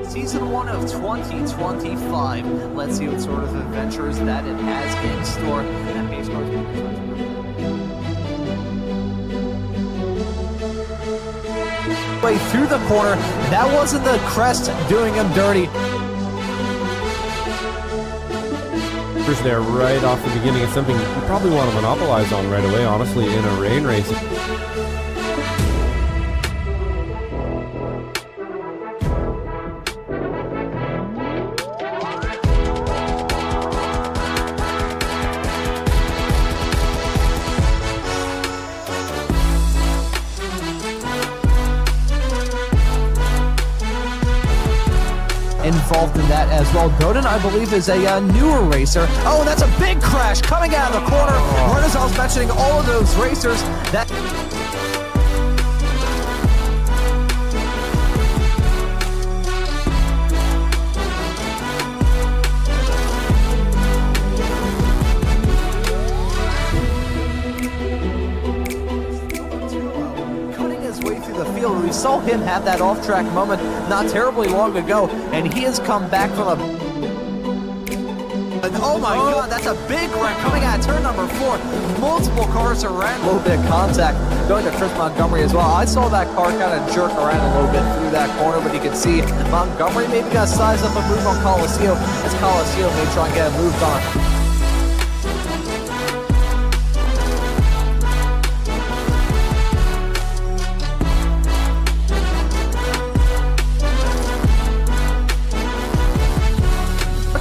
Season 1 of 2025. Let's see what sort of adventures that it has in store. And Esports way through the corner. That wasn't the crest doing him dirty. There right off the beginning is something you probably want to monopolize on right away, honestly, in a rain race. Involved in that as well. Godin, I believe, is a newer racer. Oh, that's a big crash coming out of the corner. Renaissance mentioning all of those racers. That way through the field. We saw him have that off-track moment not terribly long ago, and he has come back from a... And oh my god, that's a big wreck coming out of turn number 4. Multiple cars around. A little bit of contact going to Chris Montgomery as well. I saw that car kind of jerk around a little bit through that corner, but you can see Montgomery maybe got to size up a move on Coliseum, as Coliseum may try and get a move on.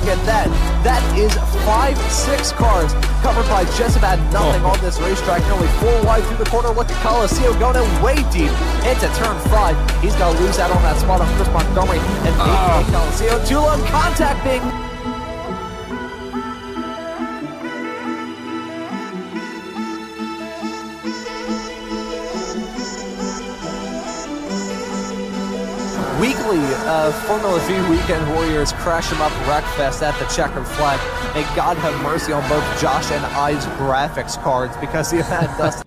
At that is 5-6 cars covered by just about nothing on this racetrack. Nearly 4 wide through the corner. Look at Coliseum going in way deep into turn 5. He's going to lose out on that spot on Chris Montgomery and make Coliseum. Two-lane contact being... Weekly Formula V Weekend Warriors crash him up wreckfest at the checkered flag. May God have mercy on both Josh and I's graphics cards because the event does.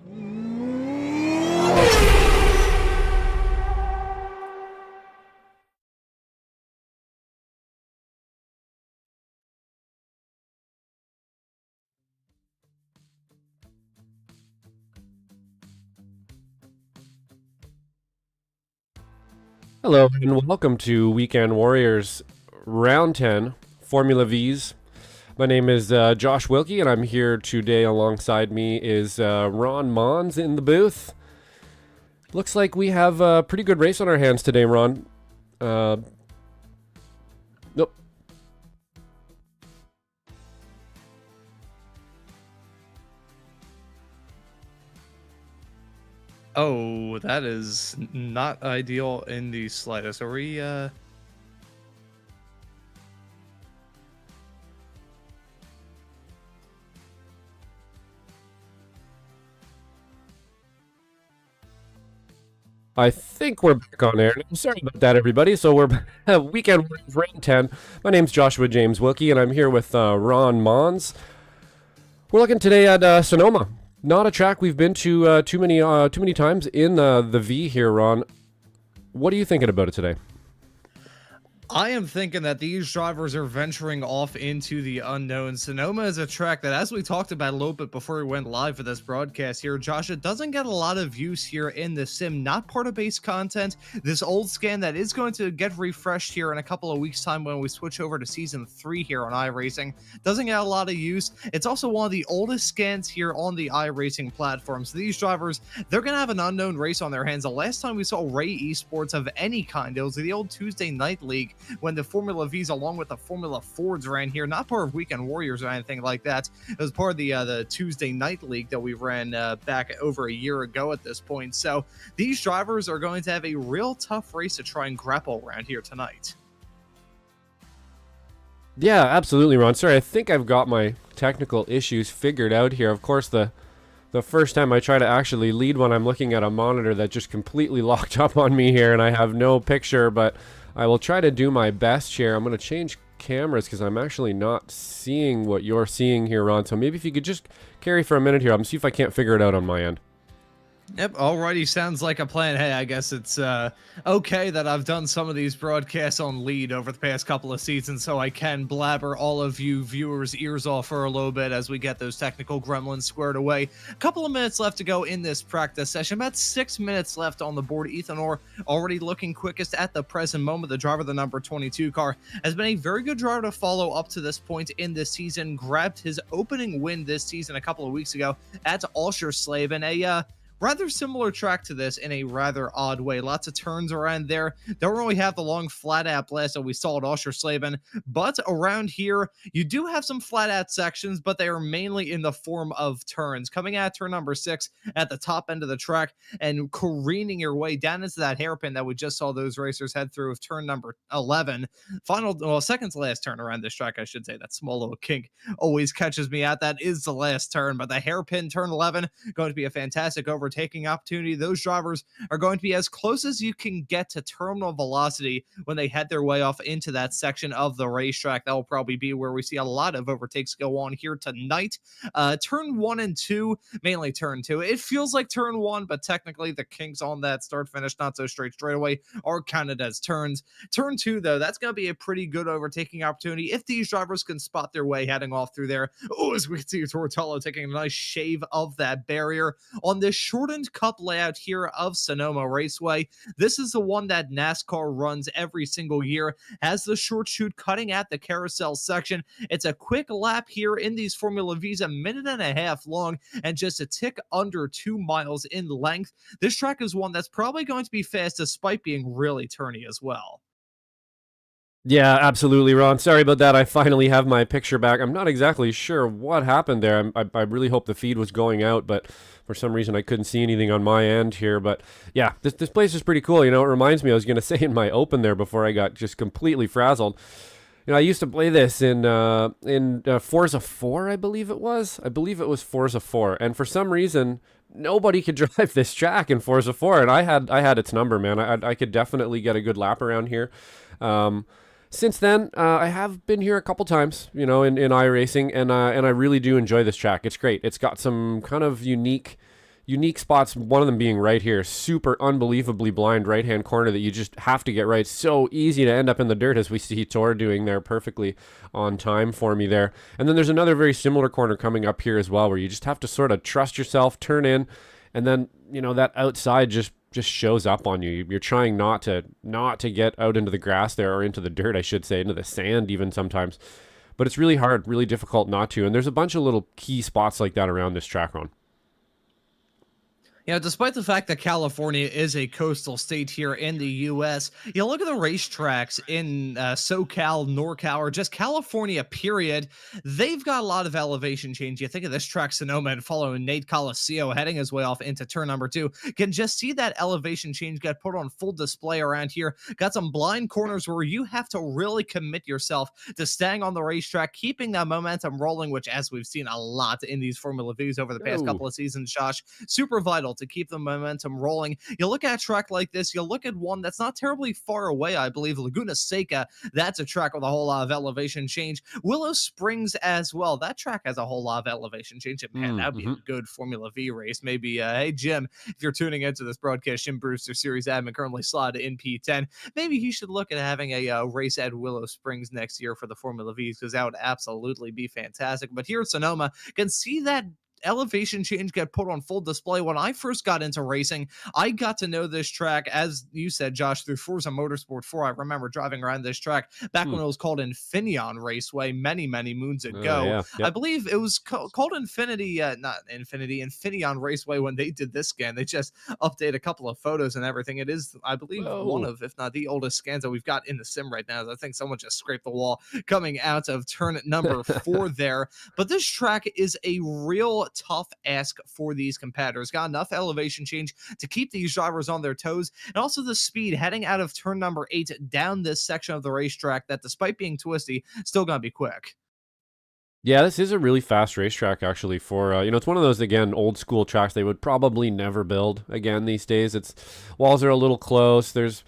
Hello and welcome to Weekend Warriors Round 10 Formula V's. My name is Josh Wilkie, and I'm here today. Alongside me is Ron Maunz in the booth. Looks like we have a pretty good race on our hands today, Ron. Nope. Oh, that is not ideal in the slightest. Are we, I think we're back on air. I'm sorry about that, everybody. So we're Weekend Warriors Round 10. My name's Joshua James Wilkie, and I'm here with Ron Maunz. We're looking today at Sonoma. Not a track we've been to too many times in the V here, Ron. What are you thinking about it today? I am thinking that these drivers are venturing off into the unknown. Sonoma is a track that, as we talked about a little bit before we went live for this broadcast here, Josh, it doesn't get a lot of use here in the sim, not part of base content. This old scan that is going to get refreshed here in a couple of weeks' time when we switch over to Season 3 here on iRacing. Doesn't get a lot of use. It's also one of the oldest scans here on the iRacing platform. So these drivers, they're going to have an unknown race on their hands. The last time we saw Ray Esports of any kind, it was the old Tuesday Night League, when the Formula V's along with the Formula Fords ran here, not part of Weekend Warriors or anything like that. It was part of the Tuesday Night League that we ran back over a year ago at this point. So these drivers are going to have a real tough race to try and grapple around here tonight. Yeah, absolutely, Ron. Sorry, I think I've got my technical issues figured out here. Of course, the first time I try to actually lead one, I'm looking at a monitor that just completely locked up on me here, and I have no picture, but I will try to do my best here. I'm going to change cameras because I'm actually not seeing what you're seeing here, Ron. So maybe if you could just carry for a minute here, I'm going to see if I can't figure it out on my end. Yep, alrighty, sounds like a plan. Hey, I guess it's okay that I've done some of these broadcasts on lead over the past couple of seasons, so I can blabber all of you viewers' ears off for a little bit as we get those technical gremlins squared away. A couple of minutes left to go in this practice session. About 6 minutes left on the board. Ethan Orr already looking quickest at the present moment. The driver of the number 22 car has been a very good driver to follow up to this point in this season. Grabbed his opening win this season a couple of weeks ago at Slave, and a rather similar track to this in a rather odd way. Lots of turns around there. Don't really have the long flat out blast that we saw at Oschersleben, but around here, you do have some flat out sections, but they are mainly in the form of turns. Coming at turn number 6 at the top end of the track and careening your way down into that hairpin that we just saw those racers head through of turn number 11. Second to last turn around this track, I should say. That small little kink always catches me out. That is the last turn, but the hairpin turn 11 going to be a fantastic overtaking opportunity. Those drivers are going to be as close as you can get to terminal velocity when they head their way off into that section of the racetrack. That will probably be where we see a lot of overtakes go on here tonight. Turn 1 and 2, mainly turn 2. It feels like turn 1, but technically the kinks on that start finish, not so straight away, are counted as turns. Turn 2, though, that's going to be a pretty good overtaking opportunity if these drivers can spot their way heading off through there. Oh, as we can see Tortello taking a nice shave of that barrier on this shortened cup layout here of Sonoma Raceway. This is the one that NASCAR runs every single year, has the short chute cutting at the carousel section. It's a quick lap here in these Formula V's, a minute and a half long and just a tick under 2 miles in length. This track is one that's probably going to be fast despite being really turny as well. Yeah, absolutely, Ron. Sorry about that. I finally have my picture back. I'm not exactly sure what happened there. I really hope the feed was going out, but for some reason I couldn't see anything on my end here. But yeah, this place is pretty cool. You know, it reminds me, I was going to say in my open there before I got just completely frazzled. You know, I used to play this in Forza 4, I believe it was. I believe it was Forza 4. And for some reason, nobody could drive this track in Forza 4. And I had its number, man. I could definitely get a good lap around here. Since then, I have been here a couple times, you know, in iRacing, and I really do enjoy this track. It's great. It's got some kind of unique spots, one of them being right here, super unbelievably blind right-hand corner that you just have to get right. So easy to end up in the dirt, as we see Tor doing there perfectly on time for me there. And then there's another very similar corner coming up here as well, where you just have to sort of trust yourself, turn in, and then, you know, that outside just just shows up on you. You're trying not to get out into the grass there, or into the dirt, I should say, into the sand even sometimes. But it's really hard, really difficult not to. And there's a bunch of little key spots like that around this track, Ron. You know, despite the fact that California is a coastal state here in the U.S., you look at the racetracks in SoCal, NorCal, or just California, period. They've got a lot of elevation change. You think of this track, Sonoma, and following Nate Colacio heading his way off into turn number 2. Can just see that elevation change get put on full display around here. Got some blind corners where you have to really commit yourself to staying on the racetrack, keeping that momentum rolling, which, as we've seen a lot in these Formula Vs over the past couple of seasons, Josh, super vital to keep the momentum rolling. You look at a track like this, you look at one that's not terribly far away, I believe, Laguna Seca. That's a track with a whole lot of elevation change. Willow Springs as well. That track has a whole lot of elevation change. Man, that'd be a good Formula V race. Maybe, hey, Jim, if you're tuning into this broadcast, Jim Brewster, series admin, currently slotted in P10, maybe he should look at having a race at Willow Springs next year for the Formula Vs, because that would absolutely be fantastic. But here at Sonoma, can see that elevation change get put on full display. When I first got into racing, I got to know this track, as you said, Josh, through Forza Motorsport 4. I remember driving around this track back when it was called Infineon Raceway many moons ago. I believe it was called Infineon Raceway when they did this scan. They just updated a couple of photos and everything. It is, I believe, one of, if not the oldest scans that we've got in the sim right now. I think someone just scraped the wall coming out of turn number 4 there. But this track is a real tough ask for these competitors. Got enough elevation change to keep these drivers on their toes, and also the speed heading out of turn number 8 down this section of the racetrack that, despite being twisty, still gonna be quick. Yeah, this is a really fast racetrack, actually. For it's one of those, again, old school tracks they would probably never build again these days. It's walls are a little close. There's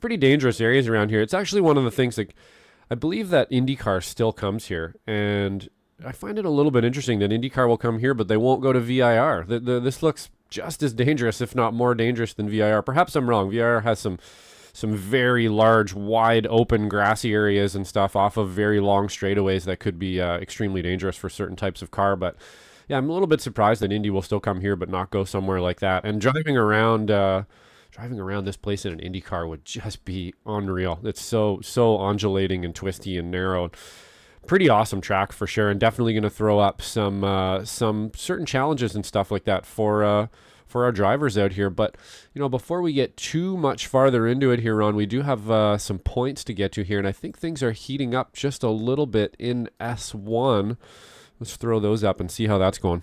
pretty dangerous areas around here. It's actually one of the things, like, I believe that IndyCar still comes here, and I find it a little bit interesting that IndyCar will come here, but they won't go to VIR. This looks just as dangerous, if not more dangerous, than VIR. Perhaps I'm wrong. VIR has some very large, wide open, grassy areas and stuff off of very long straightaways that could be extremely dangerous for certain types of car. But yeah, I'm a little bit surprised that Indy will still come here, but not go somewhere like that. And driving around this place in an IndyCar would just be unreal. It's so undulating and twisty and narrow. Pretty awesome track for sure, and definitely going to throw up some certain challenges and stuff like that for our drivers out here. But before we get too much farther into it here, Ron, we do have some points to get to here, and I think things are heating up just a little bit in S1. Let's throw those up and see how that's going.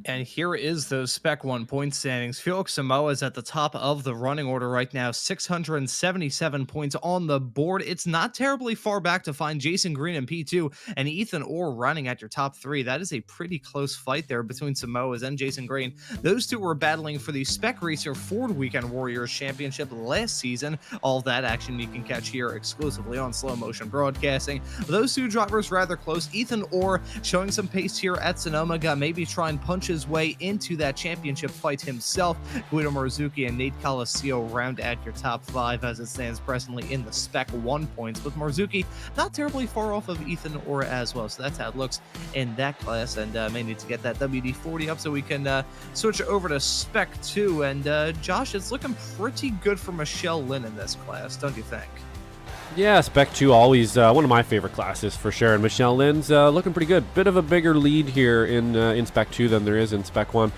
And here is those Spec 1 point standings. Felix Samoa is at the top of the running order right now, 677 points on the board. It's not terribly far back to find Jason Green in P2 and Ethan Orr running at your top 3. That is a pretty close fight there between Samoas and Jason Green. Those two were battling for the Spec Racer Ford Weekend Warriors Championship last season. All of that action you can catch here exclusively on Slow Motion Broadcasting. Those two drivers rather close. Ethan Orr showing some pace here at Sonoma. Got maybe try and punch his way into that championship fight himself. Guido Marzuki and Nate Colacio round at your top 5 as it stands presently in the Spec 1 points, with Marzuki not terribly far off of Ethan Orr as well. So that's how it looks in that class, and may need to get that WD-40 up so we can switch over to Spec 2. And Josh, it's looking pretty good for Michelle Lynn in this class, don't you think? Yeah, Spec 2 always one of my favorite classes for sure, and Michelle Lynn's looking pretty good. Bit of a bigger lead here in Spec 2 than there is in Spec 1.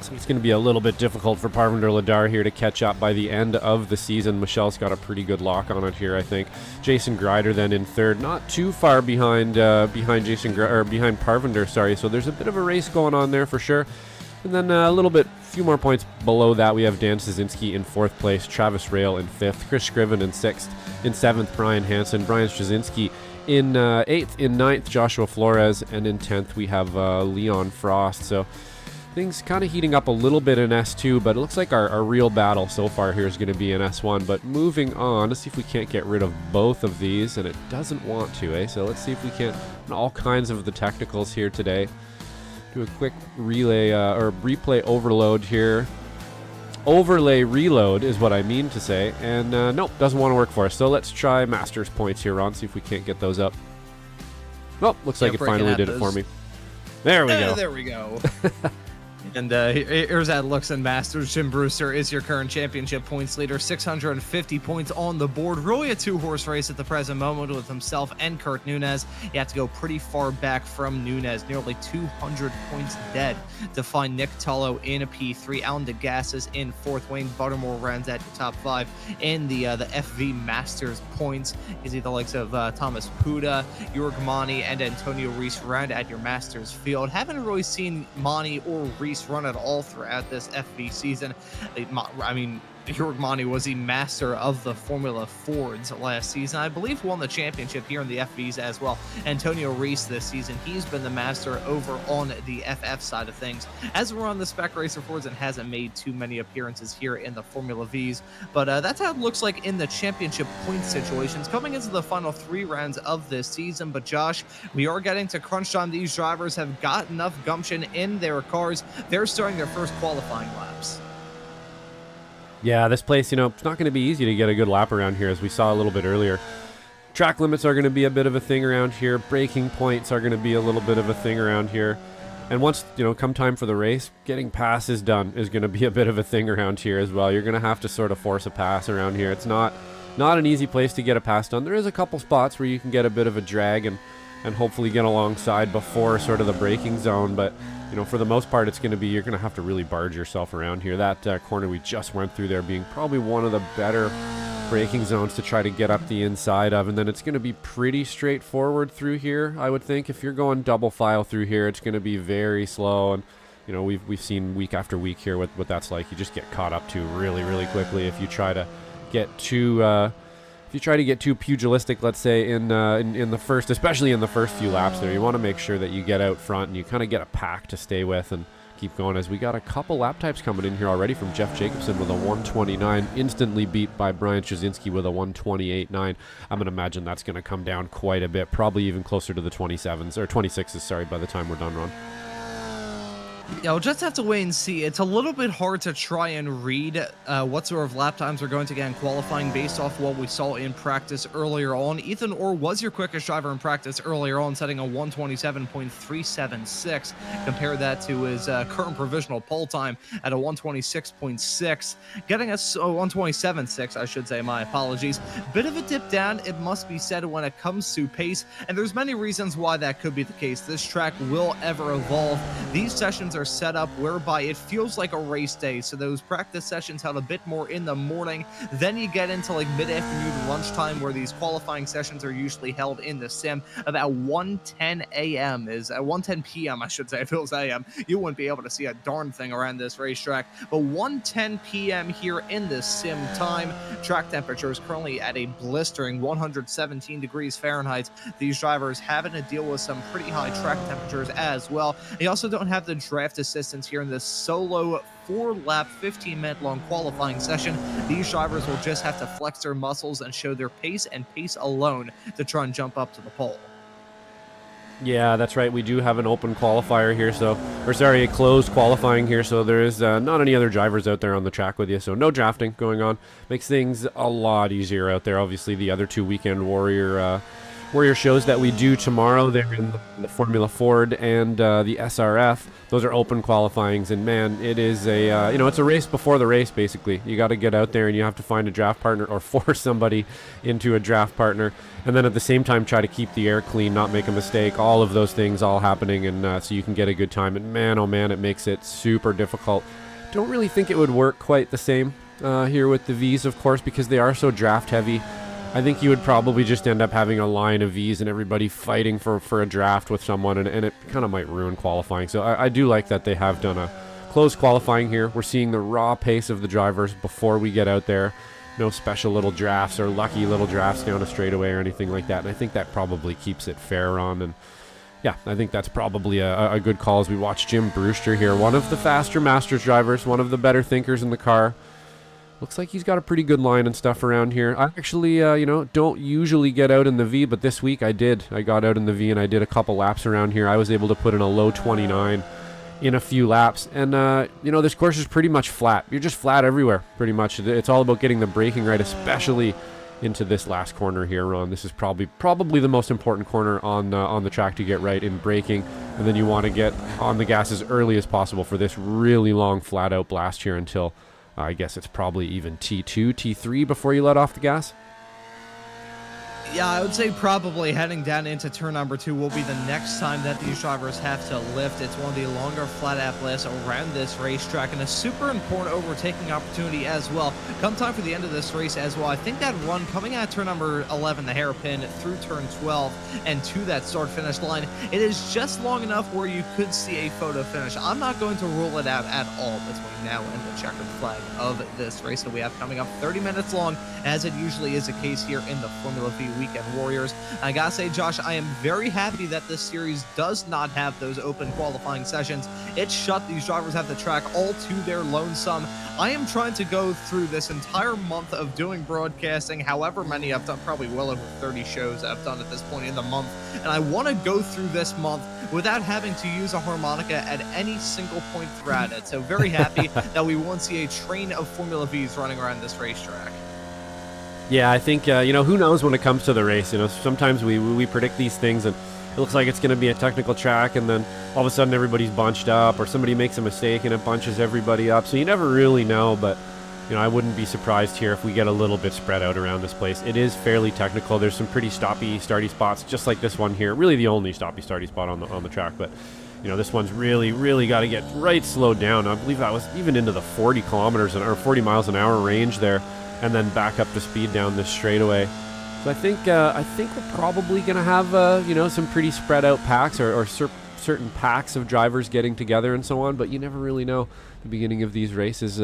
So it's going to be a little bit difficult for Parvinder Ladar here to catch up by the end of the season. Michelle's got a pretty good lock on it here, I think. Jason Grider then in third, not too far behind behind Parvinder, sorry. So there's a bit of a race going on there for sure. And then a few more points below that, we have Dan Szynski in 4th place, Travis Rail in 5th, Chris Scriven in 6th, in 7th, Brian Hansen, Brian Straczynski in 8th, in 9th, Joshua Flores, and in 10th, we have Leon Frost. So things kind of heating up a little bit in S2, but it looks like our real battle so far here is going to be in S1. But moving on, let's see if we can't get rid of both of these, and it doesn't want to, So let's see if we can't, all kinds of the technicals here today. Do a quick relay or replay overload here. Overlay reload is what I mean to say. And nope, doesn't want to work for us. So let's try Masters points here, Ron. See if we can't get those up. Well, looks like it finally did it for me. There we go. There we go. And here's that looks in Masters. Jim Brewster is your current championship points leader, 650 points on the board. Really a two-horse race at the present moment with himself and Kurt Nunez. You have to go pretty far back from Nunez, nearly 200 points dead to find Nick Tullo in a P3. Alan DeGasse is in fourth. Wayne Buttermore rounds at your top five in the FV Masters points. You see the likes of Thomas Puda, Jörg Mani, and Antonio Reese round at your Masters field. Haven't really seen Mani or Reese run at all throughout this FV season. I mean, Jörg Mani was the master of the Formula Fords last season. I believe won the championship here in the FVs as well. Antonio Reese this season, he's been the master over on the FF side of things. As we're on the Spec Racer Fords and hasn't made too many appearances here in the Formula Vs. But that's how it looks like in the championship point situations coming into the final 3 rounds of this season. But Josh, we are getting to crunch time. These drivers have got enough gumption in their cars. They're starting their first qualifying laps. Yeah, this place, it's not going to be easy to get a good lap around here, as we saw a little bit earlier. Track limits are going to be a bit of a thing around here. Braking points are going to be a little bit of a thing around here. And once, come time for the race, getting passes done is going to be a bit of a thing around here as well. You're going to have to sort of force a pass around here. It's not an easy place to get a pass done. There is a couple spots where you can get a bit of a drag and hopefully get alongside before sort of the braking zone, but for the most part, you're going to have to really barge yourself around here. That corner we just went through there being probably one of the better braking zones to try to get up the inside of, and then it's going to be pretty straightforward through here, I would think. If you're going double file through here, it's going to be very slow, and we've seen week after week here what that's like. You just get caught up to really, really quickly if you try to get too pugilistic, let's say, in the first, especially in the first few laps there. You want to make sure that you get out front and you kind of get a pack to stay with and keep going, as we got a couple lap types coming in here already from Jeff Jacobson with a 129, instantly beat by Brian Trzynski with a 128.9. I'm going to imagine that's going to come down quite a bit, probably even closer to the 27s, or 26s, sorry, by the time we're done, Ron. Yeah, we'll just have to wait and see. It's a little bit hard to try and read what sort of lap times we're going to get in qualifying based off what we saw in practice earlier on. Ethan Orr was your quickest driver in practice earlier on, setting a 127.376. Compare that to his current provisional pole time at a 126.6, getting us 127.6, I should say, my apologies. Bit of a dip down, it must be said, when it comes to pace, and there's many reasons why that could be the case. This track will ever evolve. These sessions are set up whereby it feels like a race day, so those practice sessions held a bit more in the morning. Then you get into like mid-afternoon lunchtime, where these qualifying sessions are usually held in the sim. About 1:10 a.m. is 1:10 p.m. I should say. If it was a.m., you wouldn't be able to see a darn thing around this racetrack. But 1:10 p.m. here in the sim time. Track temperature is currently at a blistering 117 degrees Fahrenheit. These drivers having to deal with some pretty high track temperatures as well. They also don't have the draft assistance here in this solo 4-lap, 15-minute long qualifying session. These drivers will just have to flex their muscles and show their pace and pace alone to try and jump up to the pole. Yeah, that's right. We do have an open qualifier here, a closed qualifying here, so there is not any other drivers out there on the track with you, so no drafting going on. Makes things a lot easier out there. Obviously, the other two Weekend Warrior shows that we do tomorrow, they're in the Formula Ford and the SRF. Those are open qualifyings, and man, it is it's a race before the race, basically. You got to get out there and you have to find a draft partner or force somebody into a draft partner, and then at the same time try to keep the air clean, not make a mistake, all of those things all happening, and so you can get a good time. And man, oh man, it makes it super difficult. Don't really think it would work quite the same here with the Vs, of course, because they are so draft heavy. I think you would probably just end up having a line of Vs and everybody fighting for a draft with someone, and it kind of might ruin qualifying. So I do like that they have done a closed qualifying here. We're seeing the raw pace of the drivers before we get out there. No special little drafts or lucky little drafts down a straightaway or anything like that. And I think that probably keeps it fair on. And yeah, I think that's probably a good call as we watch Jim Brewster here. One of the faster Masters drivers, one of the better thinkers in the car. Looks like he's got a pretty good line and stuff around here. I actually, don't usually get out in the V, but this week I did. I got out in the V and I did a couple laps around here. I was able to put in a low 29 in a few laps. And, this course is pretty much flat. You're just flat everywhere, pretty much. It's all about getting the braking right, especially into this last corner here, Ron. This is probably the most important corner on the track to get right in braking, and then you want to get on the gas as early as possible for this really long flat out blast here until I guess it's probably even T2, T3 before you let off the gas. Yeah, I would say probably heading down into turn number 2 will be the next time that these drivers have to lift. It's one of the longer flat out blasts around this racetrack and a super important overtaking opportunity as well. Come time for the end of this race as well. I think that run coming out of turn number 11, the hairpin, through turn 12 and to that start-finish line, it is just long enough where you could see a photo finish. I'm not going to rule it out at all between now and the checkered flag of this race that we have coming up. 30 minutes long, as it usually is the case here in the Formula V Weekend Warriors. I gotta say, Josh, I am very happy that this series does not have those open qualifying sessions. It shut these drivers at the track all to their lonesome. I am trying to go through this entire month of doing broadcasting, however many I've done, probably well over 30 shows I've done at this point in the month, and I want to go through this month without having to use a harmonica at any single point throughout it. So very happy that we won't see a train of Formula Vs running around this racetrack. Yeah, I think, who knows when it comes to the race. Sometimes we predict these things and it looks like it's going to be a technical track, and then all of a sudden everybody's bunched up, or somebody makes a mistake and it bunches everybody up. So you never really know, but I wouldn't be surprised here if we get a little bit spread out around this place. It is fairly technical. There's some pretty stoppy, starty spots, just like this one here. Really the only stoppy, starty spot on the track, but this one's really got to get right slowed down. I believe that was even into the 40 kilometers or 40 miles an hour range there, and then back up to speed down this straightaway. So I think we're probably going to have some pretty spread out packs or certain packs of drivers getting together and so on. But you never really know. The beginning of these races,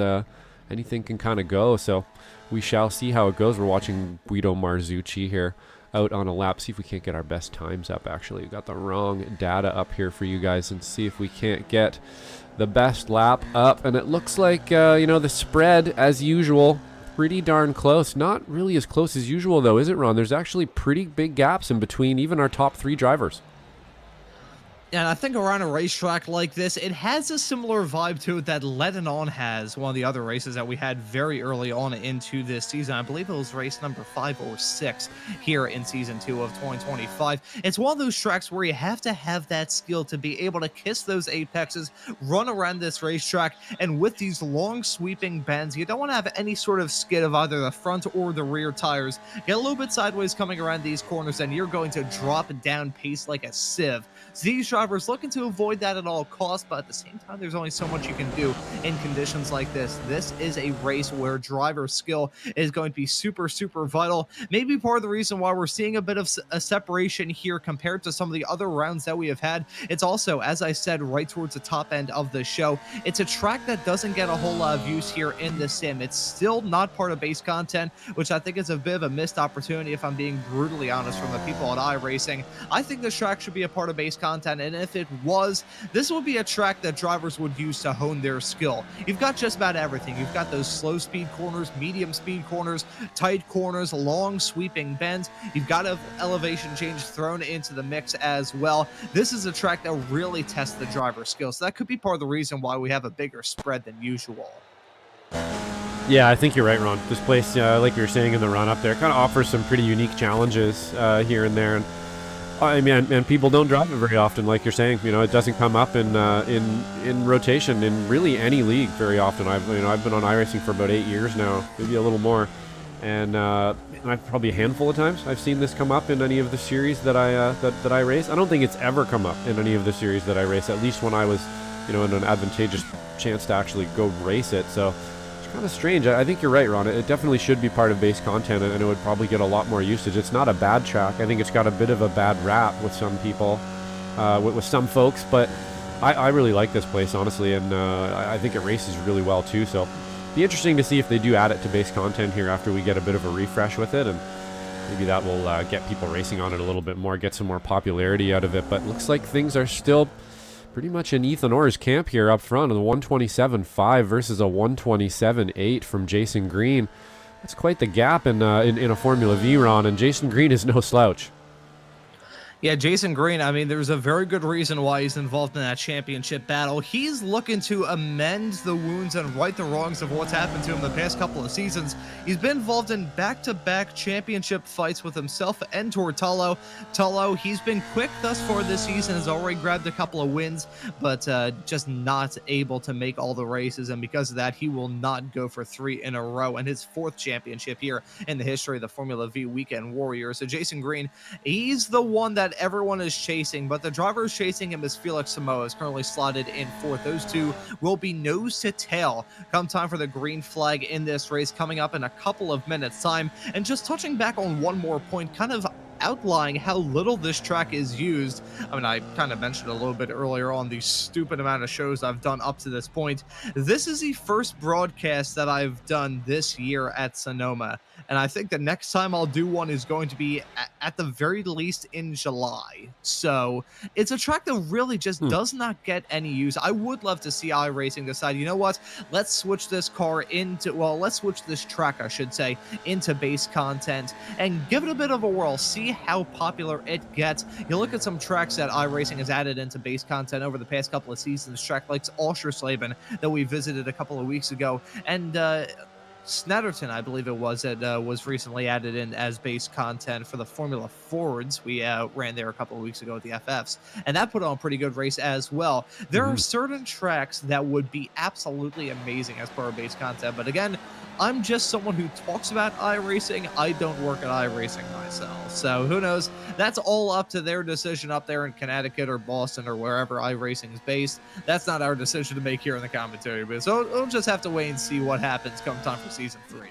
anything can kind of go. So we shall see how it goes. We're watching Guido Marzucci here out on a lap. See if we can't get our best times up. Actually, we got the wrong data up here for you guys, and see if we can't get the best lap up. And it looks like the spread as usual. Pretty darn close. Not really as close as usual, though, is it, Ron? There's actually pretty big gaps in between even our top 3 drivers. And I think around a racetrack like this, it has a similar vibe to it that Lebanon has, one of the other races that we had very early on into this season. I believe it was race number 5 or 6 here in season 2 of 2025. It's one of those tracks where you have to have that skill to be able to kiss those apexes, run around this racetrack, and with these long sweeping bends, you don't want to have any sort of skid of either the front or the rear tires. Get a little bit sideways coming around these corners, and you're going to drop down pace like a sieve. So these drivers looking to avoid that at all costs, but at the same time, there's only so much you can do in conditions like this. This is a race where driver skill is going to be super vital. Maybe part of the reason why we're seeing a bit of a separation here compared to some of the other rounds that we have had. It's also, as I said, right towards the top end of the show. It's a track that doesn't get a whole lot of use here in the sim. It's still not part of base content, which I think is a bit of a missed opportunity if I'm being brutally honest from the people at iRacing. I think this track should be a part of base content, and if it was, this would be a track that drivers would use to hone their skill. You've got just about everything. You've got those slow speed corners, medium speed corners, tight corners, long sweeping bends. You've got an elevation change thrown into the mix as well. This is a track that really tests the driver's skill, so that could be part of the reason why we have a bigger spread than usual. Yeah, I think you're right, Ron. This place, like you were saying in the run up there, kind of offers some pretty unique challenges here and there. And I mean, and people don't drive it very often, like you're saying. It doesn't come up in rotation in really any league very often. I've been on iRacing for about 8 years now, maybe a little more, and I've probably a handful of times I've seen this come up in any of the series that I race. I don't think it's ever come up in any of the series that I race, at least when I was in an advantageous chance to actually go race it. So it's kind of strange. I think you're right, Ron. It definitely should be part of base content, and it would probably get a lot more usage. It's not a bad track. I think it's got a bit of a bad rap with some people, with some folks, but I really like this place, honestly, and I think it races really well too. So it'd be interesting to see if they do add it to base content here after we get a bit of a refresh with it, and maybe that will get people racing on it a little bit more, get some more popularity out of it. But looks like things are still pretty much in Ethan Orr's camp here up front, on the 127.5 versus a 127.8 from Jason Green. That's quite the gap in a Formula V, Ron, and Jason Green is no slouch. Yeah, Jason Green, I mean, there's a very good reason why he's involved in that championship battle. He's looking to amend the wounds and right the wrongs of what's happened to him the past couple of seasons. He's been involved in back-to-back championship fights with himself and Tortello. Tullo, he's been quick thus far this season, has already grabbed a couple of wins, but just not able to make all the races, and because of that, he will not go for 3 in a row, and his 4th championship here in the history of the Formula V Weekend Warriors. So Jason Green, he's the one that everyone is chasing, but the driver is chasing him is Felix Samoa, is currently slotted in 4th. Those two will be nose to tail come time for the green flag in this race coming up in a couple of minutes time. And just touching back on one more point, kind of outlining how little this track is used. I mean, I kind of mentioned a little bit earlier on the stupid amount of shows I've done up to this point. This is the first broadcast that I've done this year at Sonoma, and I think the next time I'll do one is going to be at the very least in July. So it's a track that really just does not get any use. I would love to see iRacing decide, you know what, let's switch this car into, well, let's switch this track, I should say, into base content and give it a bit of a whirl, see how popular it gets. You look at some tracks that iRacing has added into base content over the past couple of seasons, track like Oschersleben that we visited a couple of weeks ago, and Snetterton, I believe it was, that was recently added in as base content for the Formula Fords. We ran there a couple of weeks ago at the FFs, and that put on a pretty good race as well. There are certain tracks that would be absolutely amazing as part of base content, but again, I'm just someone who talks about iRacing. I don't work at iRacing myself, so who knows? That's all up to their decision up there in Connecticut or Boston or wherever iRacing is based. That's not our decision to make here in the commentary booth, so we'll just have to wait and see what happens come time for Season 3.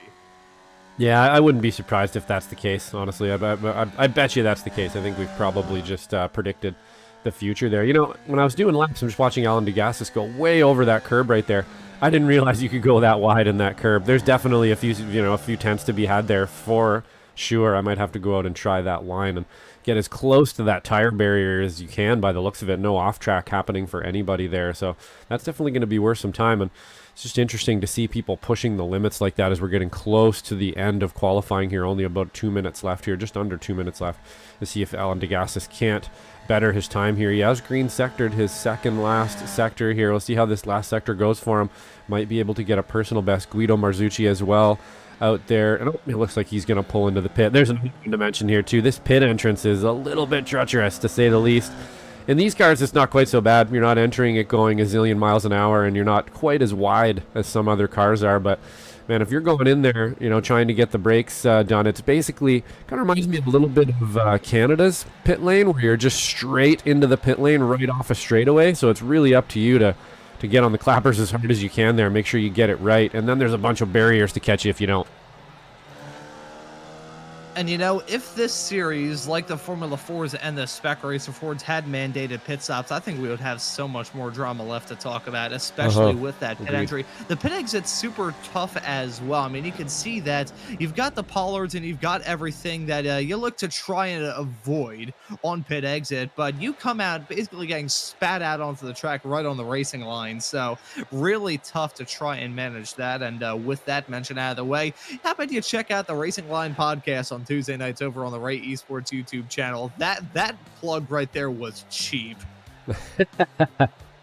Yeah, I wouldn't be surprised if that's the case, honestly. I bet you that's the case. I think we've probably just predicted the future there. You know, when I was doing laps, I'm just watching Alan DeGassis go way over that curb right there. I didn't realize you could go that wide in that curb. There's definitely a few tenths to be had there for sure. I might have to go out and try that line and get as close to that tire barrier as you can by the looks of it. No off track happening for anybody there. So that's definitely going to be worth some time. And it's just interesting to see people pushing the limits like that as we're getting close to the end of qualifying here. Only about 2 minutes left here, just under 2 minutes left, to see if Alan DeGassis can't better his time here. He has green sectored his second last sector here. We'll see how this last sector goes for him. Might be able to get a personal best. Guido Marzucci as well out there. And it looks like he's going to pull into the pit. There's another thing to mention here too. This pit entrance is a little bit treacherous, to say the least. In these cars, it's not quite so bad. You're not entering it going a zillion miles an hour, and you're not quite as wide as some other cars are. But man, if you're going in there, trying to get the brakes done, it's basically kind of reminds me a little bit of Canada's pit lane, where you're just straight into the pit lane right off a straightaway. So it's really up to you to get on the clappers as hard as you can there. Make sure you get it right. And then there's a bunch of barriers to catch you if you don't. And if this series, like the Formula 4s and the Spec Racer Fords, had mandated pit stops, I think we would have so much more drama left to talk about, especially with that pit entry. The pit exit's super tough as well. I mean, you can see that you've got the pollards and you've got everything that you look to try and avoid on pit exit, but you come out basically getting spat out onto the track right on the racing line. So really tough to try and manage that. And with that mention out of the way, how about you check out the Racing Line podcast on Tuesday nights over on the Right Esports YouTube channel. That plug right there was cheap.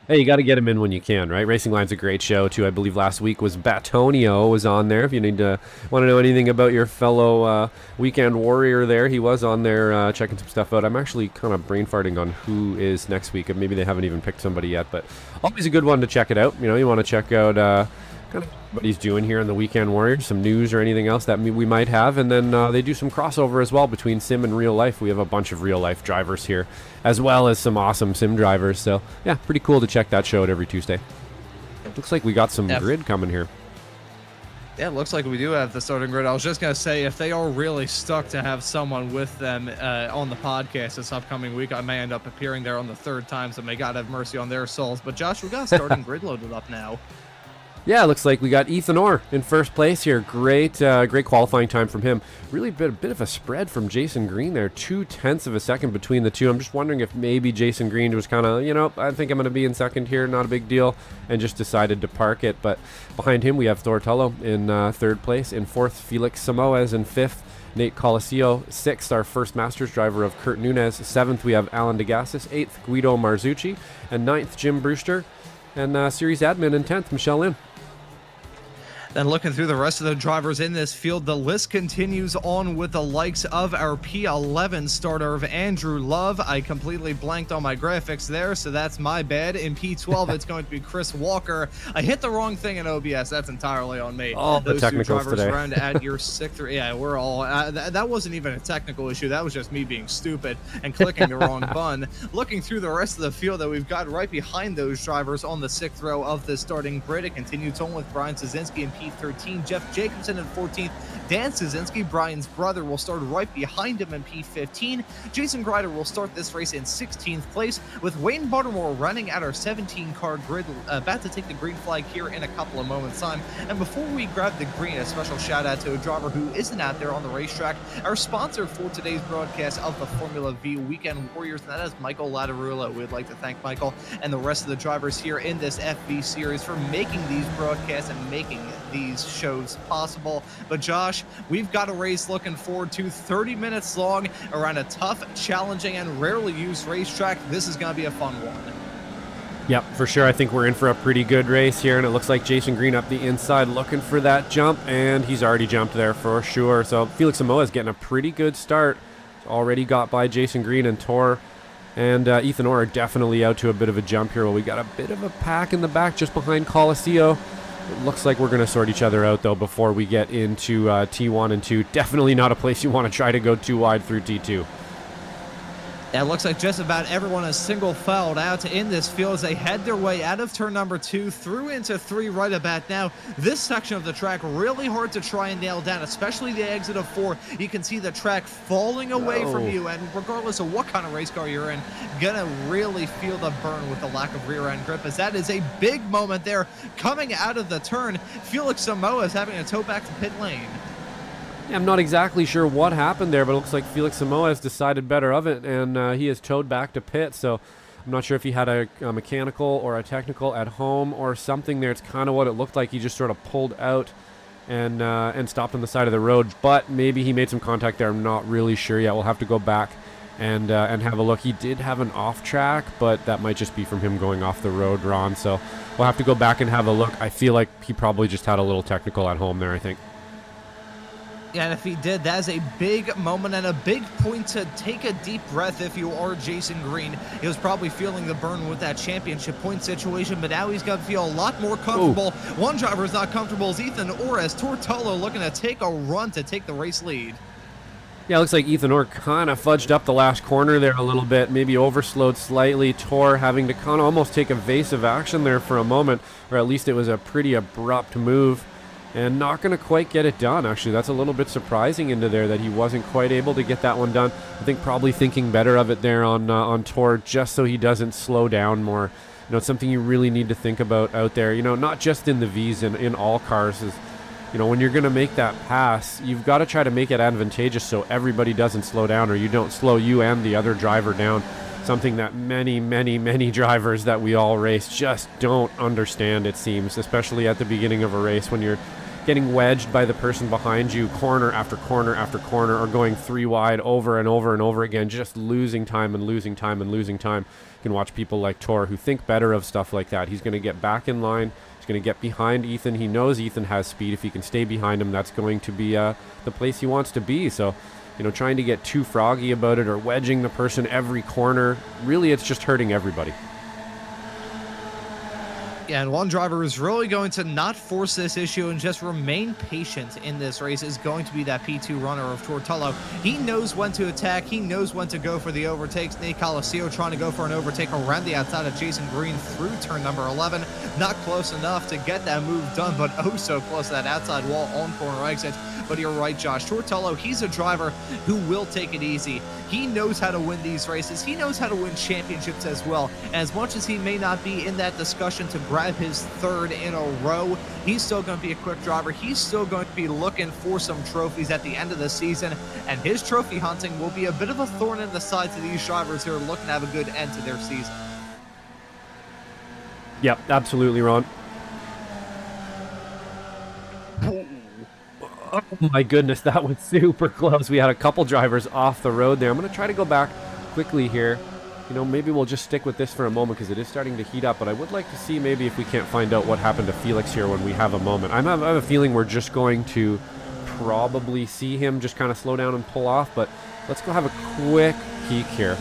Hey, you got to get him in when you can, right? Racing Line's a great show too. I believe last week was Batonio was on there. If you want to know anything about your fellow weekend warrior there, he was on there checking some stuff out. I'm actually kind of brain farting on who is next week. Maybe they haven't even picked somebody yet, but always a good one to check it out. You want to check out kind of what he's doing here on the Weekend Warriors, some news or anything else that we might have, and then they do some crossover as well between sim and real life. We have a bunch of real life drivers here, as well as some awesome sim drivers. So yeah, pretty cool to check that show out every Tuesday. Looks like we got some grid coming here. Yeah, it looks like we do have the starting grid. I was just going to say, if they are really stuck to have someone with them on the podcast this upcoming week, I may end up appearing there on the third time, so may God have mercy on their souls. But Josh, we got a starting grid loaded up now. Yeah, it looks like we got Ethan Orr in first place here. Great qualifying time from him. Really a bit of a spread from Jason Green there. 0.2 of a second between the two. I'm just wondering if maybe Jason Green was kind of, I think I'm going to be in second here, not a big deal, and just decided to park it. But behind him, we have Tortello in third place. In fourth, Felix Samoa is in fifth. Nate Coliseo. 6th, our first Masters driver of Kurt Nunez. 7th, we have Alan DeGassis. 8th, Guido Marzucci. And 9th, Jim Brewster. And series admin in 10th, Michelle Lynn. Then looking through the rest of the drivers in this field, the list continues on with the likes of our P11 starter of Andrew Love. I completely blanked on my graphics there, so that's my bad. In P12, it's going to be Chris Walker. I hit the wrong thing in OBS. That's entirely on me. All the technicals today. Round at your 6th. Yeah, we're all... that wasn't even a technical issue. That was just me being stupid and clicking the wrong button. Looking through the rest of the field that we've got right behind those drivers on the 6th row of the starting grid, it continues on with Brian Szynski in P13, Jeff Jacobson in 14th, Dan Szynski, Brian's brother, will start right behind him in P15. Jason Grider will start this race in 16th place, with Wayne Baltimore running at our 17-car grid, about to take the green flag here in a couple of moments' time. And before we grab the green, a special shout out to a driver who isn't out there on the racetrack, our sponsor for today's broadcast of the Formula V Weekend Warriors, and that is Michael Latarula. We'd like to thank Michael and the rest of the drivers here in this FV series for making these broadcasts and making these shows possible. But Josh, we've got a race looking forward to, 30 minutes long, around a tough, challenging, and rarely used racetrack. This is going to be a fun one. Yep, for sure. I think we're in for a pretty good race here, and it looks like Jason Green up the inside looking for that jump, and he's already jumped there for sure. So Felix Samoa is getting a pretty good start. He's already got by Jason Green and Tor, and Ethan Orr are definitely out to a bit of a jump here. Well, we got a bit of a pack in the back just behind Coliseo. It looks like we're going to sort each other out, though, before we get into T1 and 2. Definitely not a place you want to try to go too wide through T2. Yeah, it looks like just about everyone is single-filed out in this field as they head their way out of turn number 2 through into 3 right about now. This section of the track really hard to try and nail down, especially the exit of 4. You can see the track falling away from you, and regardless of what kind of race car you're in, gonna really feel the burn with the lack of rear-end grip, as that is a big moment there coming out of the turn. Felix Samoa is having to tow back to pit lane. Yeah, I'm not exactly sure what happened there, but it looks like Felix Samoa has decided better of it, and he is towed back to pit. So I'm not sure if he had a mechanical or a technical at home or something there. It's kind of what it looked like. He just sort of pulled out and stopped on the side of the road, but maybe he made some contact there. I'm not really sure yet. We'll have to go back and have a look. He did have an off track, but that might just be from him going off the road, Ron. So we'll have to go back and have a look. I feel like he probably just had a little technical at home there, I think. Yeah, and if he did, that is a big moment and a big point to take a deep breath if you are Jason Green. He was probably feeling the burn with that championship point situation, but now he's got to feel a lot more comfortable. Ooh. One driver is not comfortable is Ethan Orr, as Tortolo looking to take a run to take the race lead. Yeah, it looks like Ethan Orr kind of fudged up the last corner there a little bit, maybe overslowed slightly. Tor having to kind of almost take evasive action there for a moment, or at least it was a pretty abrupt move. And not going to quite get it done, actually. That's a little bit surprising into there that he wasn't quite able to get that one done. I think probably thinking better of it there on Tor, just so he doesn't slow down more. You know, it's something you really need to think about out there. You know, not just in the Vs, in all cars. Is, you know, when you're going to make that pass, you've got to try to make it advantageous so everybody doesn't slow down, or you don't slow you and the other driver down. Something that many drivers that we all race just don't understand, it seems, especially at the beginning of a race when you're getting wedged by the person behind you corner after corner after corner, or going 3 wide over and over and over again, just losing time and losing time and losing time. You can watch people like Tor who think better of stuff like that. He's going to get back in line. He's going to get behind Ethan. He knows Ethan has speed. If he can stay behind him, that's going to be the place he wants to be. So, you know, trying to get too froggy about it or wedging the person every corner, really it's just hurting everybody. Yeah, and one driver who's really going to not force this issue and just remain patient in this race is going to be that P2 runner of Tortolo. He knows when to attack. He knows when to go for the overtakes. Nate Coliseo trying to go for an overtake around the outside of Jason Green through turn number 11. Not close enough to get that move done, but oh so close to that outside wall on corner exit. But you're right, Josh. Tortolo, he's a driver who will take it easy. He knows how to win these races. He knows how to win championships as well. And as much as he may not be in that discussion to grab his 3rd in a row, he's still going to be a quick driver. He's still going to be looking for some trophies at the end of the season. And his trophy hunting will be a bit of a thorn in the side to these drivers who are looking to have a good end to their season. Yep, absolutely, Ron. Oh my goodness, that was super close. We had a couple drivers off the road there. I'm going to try to go back quickly here. You know, maybe we'll just stick with this for a moment because it is starting to heat up, but I would like to see maybe if we can't find out what happened to Felix here when we have a moment. I have a feeling we're just going to probably see him just kind of slow down and pull off, but let's go have a quick peek here.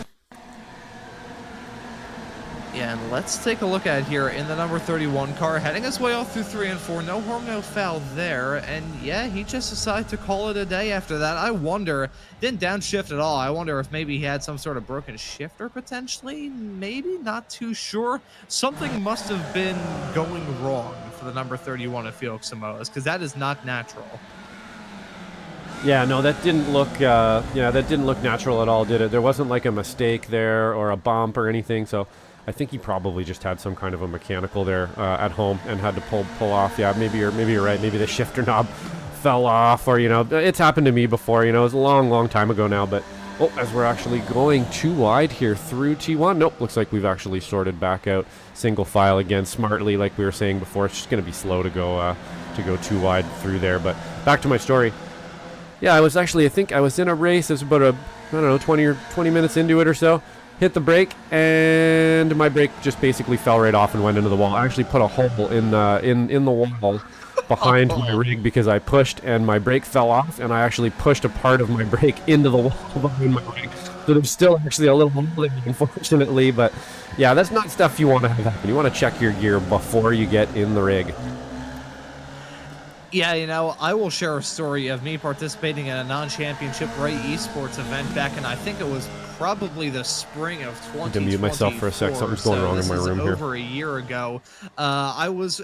Yeah, and let's take a look at here in the number 31 car, heading his way off through 3 and 4. No harm, no foul there. And yeah, he just decided to call it a day after that. I wonder, didn't downshift at all. I wonder if maybe he had some sort of broken shifter potentially. Maybe, not too sure. Something must have been going wrong for the number 31 of Felix Samoas, because that is not natural. Yeah, no, that didn't look that didn't look natural at all, did it? There wasn't like a mistake there or a bump or anything, so I think he probably just had some kind of a mechanical there at home and had to pull off. Yeah, maybe you're right. Maybe the shifter knob fell off, or it's happened to me before. It was a long time ago now. But as we're actually going too wide here through T1, nope, looks like we've actually sorted back out single file again smartly, like we were saying before. It's just going to be slow to go too wide through there. But back to my story. Yeah, I think I was in a race. It was about 20 minutes into it or so. Hit the brake, and my brake just basically fell right off and went into the wall. I actually put a hole in the wall behind my rig because I pushed and my brake fell off, and I actually pushed a part of my brake into the wall behind my rig. So there's still actually a little hole there, unfortunately, but yeah, that's not stuff you want to have happen. You want to check your gear before you get in the rig. Yeah, I will share a story of me participating in a non-championship Ray Esports event back in, I think it was probably the spring of 2024. To mute myself for a sec. Something's going wrong in my room here. Over a year ago. It was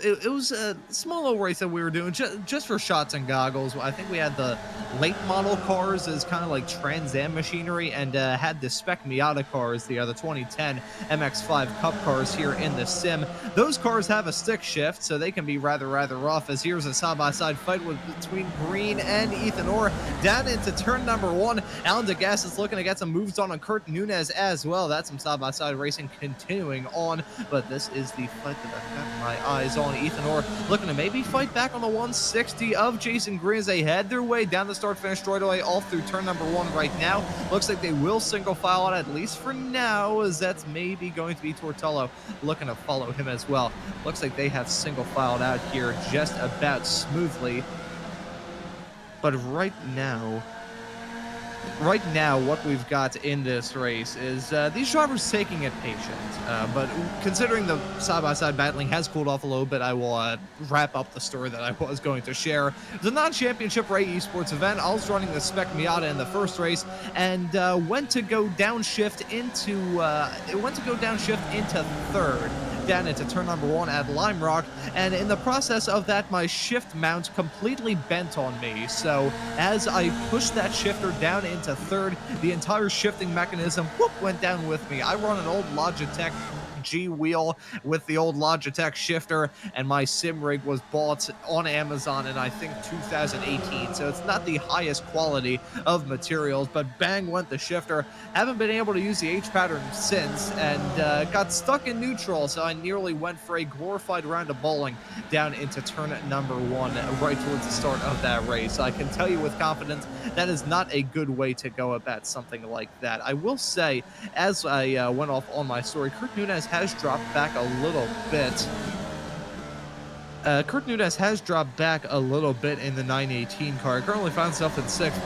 a small little race that we were doing just for shots and goggles. I think we had the late model cars as kind of like Trans Am machinery, and had the spec Miata cars, the 2010 MX-5 Cup cars here in the sim. Those cars have a stick shift, so they can be rather rough, as here's a side-by-side fight between Green and Ethan Orr down into turn number 1. Alan DeGasse is looking to get some moves on Kurt Nunez as well. That's some side-by-side racing continuing on, but this is the fight that I've got my eyes on. Ethan Orr looking to maybe fight back on the 160 of Jason Green as they head their way down the start-finish straightaway off through turn number 1 right now. Looks like they will single file out, at least for now, as that's maybe going to be Tortello looking to follow him as well. Looks like they have single filed out here just about smoothly. But right now, what we've got in this race is these drivers taking it patient. But considering the side-by-side battling has cooled off a little bit, I will wrap up the story that I was going to share. The non-championship Ray Esports event, I was running the Spec Miata in the first race, and went to go downshift into third, down into turn number 1 at Lime Rock, and in the process of that, my shift mount completely bent on me. So as I pushed that shifter down into third, the entire shifting mechanism went down with me. I run an old Logitech G wheel with the old Logitech shifter, and my sim rig was bought on Amazon in I think 2018, so it's not the highest quality of materials, but bang went the shifter. Haven't been able to use the H pattern since, and got stuck in neutral, so I nearly went for a glorified round of bowling down into turn number 1 right towards the start of that race. I can tell you with confidence that is not a good way to go about something like that. I will say, as I went off on my story, Kurt Nunez has dropped back a little bit. Kurt Nunez has dropped back a little bit in the 918 car. Currently finds himself in 6th.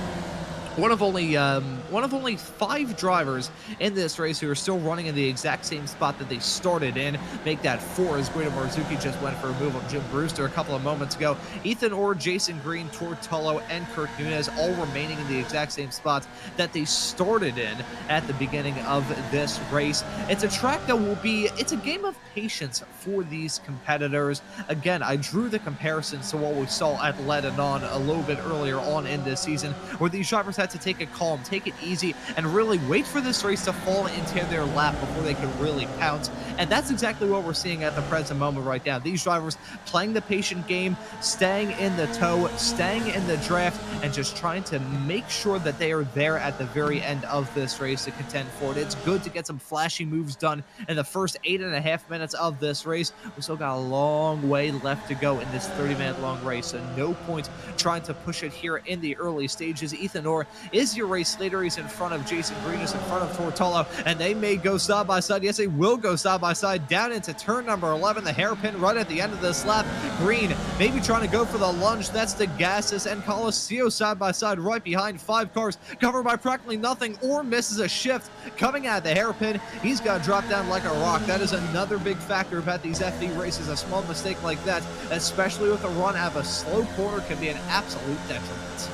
One of only 5 drivers in this race who are still running in the exact same spot that they started in. Make that 4 as Guido Marzuki just went for a move on Jim Brewster a couple of moments ago. Ethan Orr, Jason Green, Tortello, and Kurt Nunez all remaining in the exact same spots that they started in at the beginning of this race. It's a track that it's a game of patience for these competitors. Again, I drew the comparisons to what we saw at Lebanon a little bit earlier on in this season, where these drivers had to take it calm, take it easy and really wait for this race to fall into their lap before they can really pounce. And that's exactly what we're seeing at the present moment right now. These drivers playing the patient game, staying in the tow, staying in the draft, and just trying to make sure that they are there at the very end of this race to contend for it. It's good to get some flashy moves done in the first 8.5 minutes of this race. We still got a long way left to go in this 30-minute long race, so no point trying to push it here in the early stages. Ethan Orr is your race leader. He's in front of Jason Green, is in front of Tortolo, and they may go side by side. Yes, they will go side by side down into turn number 11, the hairpin right at the end of this lap. Green maybe trying to go for the lunge. That's DeGassis and Colacio side by side right behind. 5 cars covered by practically nothing. Or misses a shift coming out of the hairpin. He's got to drop down like a rock. That is another big factor about these FD races. A small mistake like that, especially with a run out of a slow corner, can be an absolute detriment.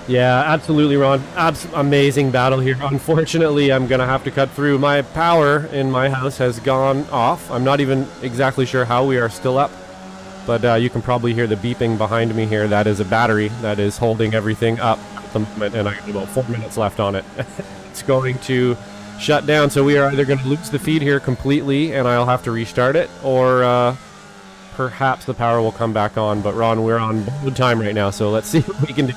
Yeah, absolutely, Ron. Amazing battle here. Unfortunately, I'm going to have to cut through. My power in my house has gone off. I'm not even exactly sure how we are still up, but you can probably hear the beeping behind me here. That is a battery that is holding everything up at the moment, and I got about 4 minutes left on it. It's going to shut down, so we are either going to lose the feed here completely, and I'll have to restart it, or perhaps the power will come back on. But Ron, we're on borrowed time right now, so let's see what we can do.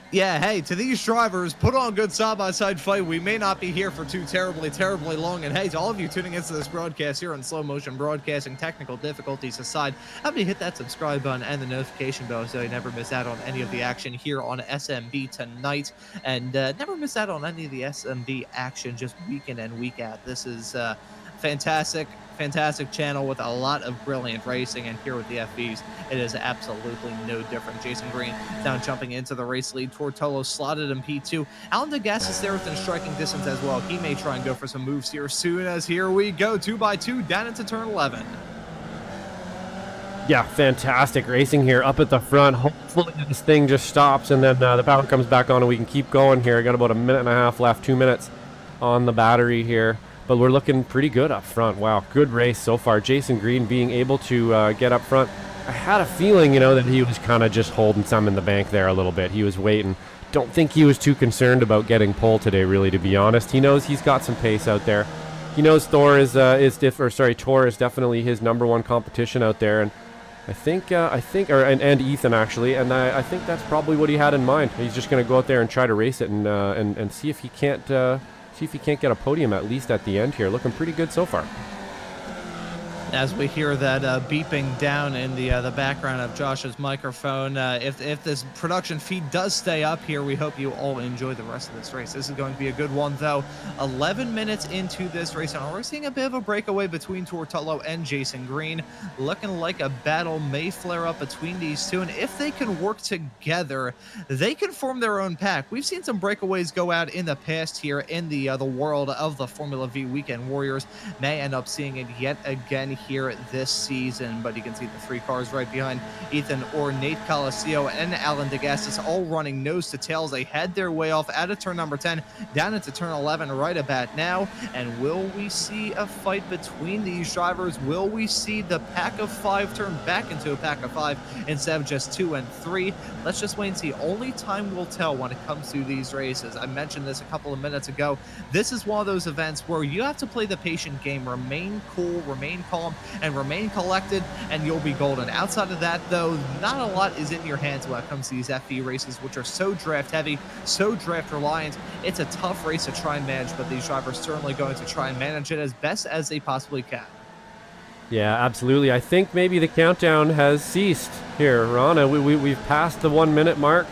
Yeah, hey, to these drivers, put on a good side-by-side fight. We may not be here for too terribly long. And hey, to all of you tuning into this broadcast here on Slow Motion Broadcasting, technical difficulties aside, how many hit that subscribe button and the notification bell so you never miss out on any of the action here on SMB tonight. And never miss out on any of the SMB action just week in and week out. This is fantastic channel with a lot of brilliant racing, and here with the FBs, it is absolutely no different. Jason Green down jumping into the race lead. Tortolo slotted in P2. Alan DeGas is there within striking distance as well. He may try and go for some moves here soon as here we go 2x2 down into turn 11. Yeah, fantastic racing here up at the front. Hopefully this thing just stops and then the power comes back on and we can keep going here. I got about 1.5 minutes left, 2 minutes on the battery here. But we're looking pretty good up front. Wow, good race so far. Jason Green being able to get up front. I had a feeling, that he was kind of just holding some in the bank there a little bit. He was waiting. Don't think he was too concerned about getting pole today, really, to be honest. He knows he's got some pace out there. He knows Tor is definitely his #1 competition out there, and I think and Ethan actually, and I think that's probably what he had in mind. He's just going to go out there and try to race it and see if he can't. See if he can't get a podium at least at the end here. Looking pretty good so far. As we hear that beeping down in the background of Josh's microphone, if this production feed does stay up here, we hope you all enjoy the rest of this race. This is going to be a good one, though. 11 minutes into this race, and we're seeing a bit of a breakaway between Tortolo and Jason Green. Looking like a battle may flare up between these two, and if they can work together, they can form their own pack. We've seen some breakaways go out in the past here in the world of the Formula V Weekend Warriors. May end up seeing it yet again here this season, but you can see the 3 cars right behind Ethan Orr, Nate Colacio, and Alan DeGassis all running nose to tails. They head their way off out of turn number 10 down into turn 11 right about now. And will we see a fight between these drivers? Will we see the pack of 5 turn back into a pack of 5 instead of just 2 and 3? Let's just wait and see. Only time will tell when it comes to these races. I mentioned this a couple of minutes ago. This is one of those events where you have to play the patient game, remain cool, remain calm, and remain collected, and you'll be golden. Outside of that, though, not a lot is in your hands when it comes to these FD races, which are so draft heavy, so draft reliant. It's a tough race to try and manage, but these drivers are certainly going to try and manage it as best as they possibly can. Yeah, absolutely. I think maybe the countdown has ceased here, Ron. We've passed the 1 minute mark.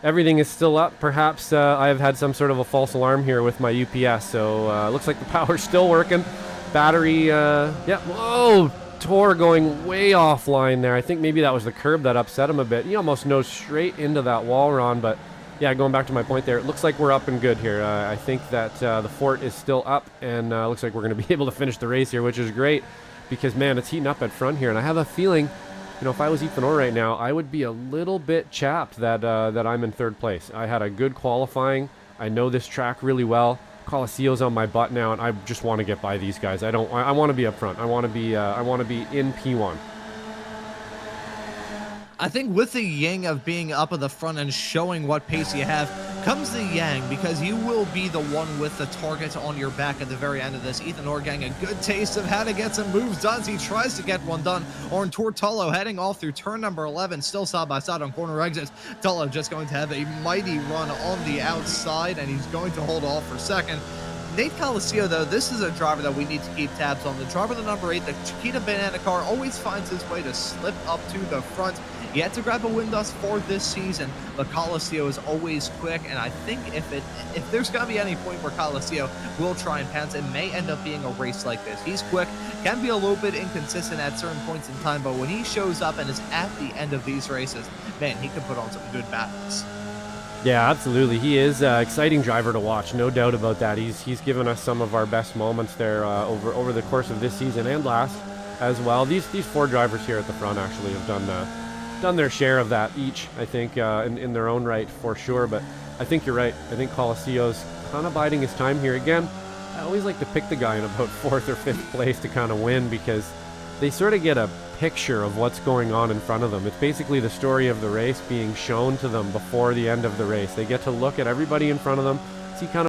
Everything is still up. Perhaps I have had some sort of a false alarm here with my UPS, so looks like the power's still working. Battery, yeah, whoa, Tor going way offline there. I think maybe that was the curb that upset him a bit. He almost nosed straight into that wall, Ron, but yeah, going back to my point there, it looks like we're up and good here. I think that the fort is still up, and looks like we're going to be able to finish the race here, which is great, because, man, it's heating up at front here, and I have a feeling, if I was Ethan Orr right now, I would be a little bit chapped that I'm in 3rd place. I had a good qualifying. I know this track really well. Colosseo's on my butt now, and I just want to get by these guys. I want to be up front. I want to be in P1. I think with the yin of being up at the front and showing what pace you have comes the yang, because you will be the one with the target on your back at the very end of this. Ethan Orr getting a good taste of how to get some moves done as he tries to get one done. Orn Tortolo heading off through turn number 11, still side by side on corner exits. Tullo just going to have a mighty run on the outside, and he's going to hold off for second. Nate Colacio, though, this is a driver that we need to keep tabs on. The driver, the number 8, the Chiquita Banana car, always finds his way to slip up to the front. He had to grab a win thus far this season, but Colacio is always quick, and I think if there's going to be any point where Colacio will try and pounce, it may end up being a race like this. He's quick, can be a little bit inconsistent at certain points in time, but when he shows up and is at the end of these races, man, he can put on some good battles. Yeah, absolutely. He is an exciting driver to watch, no doubt about that. He's given us some of our best moments there over the course of this season and last as well. These 4 drivers here at the front actually have done their share of that each, I think, in their own right for sure. But I think you're right. I think Colacio's kind of biding his time here. Again, I always like to pick the guy in about 4th or 5th place to kind of win, because they sort of get a picture of what's going on in front of them. It's basically the story of the race being shown to them before the end of the race. They get to look at everybody in front of them, see kind of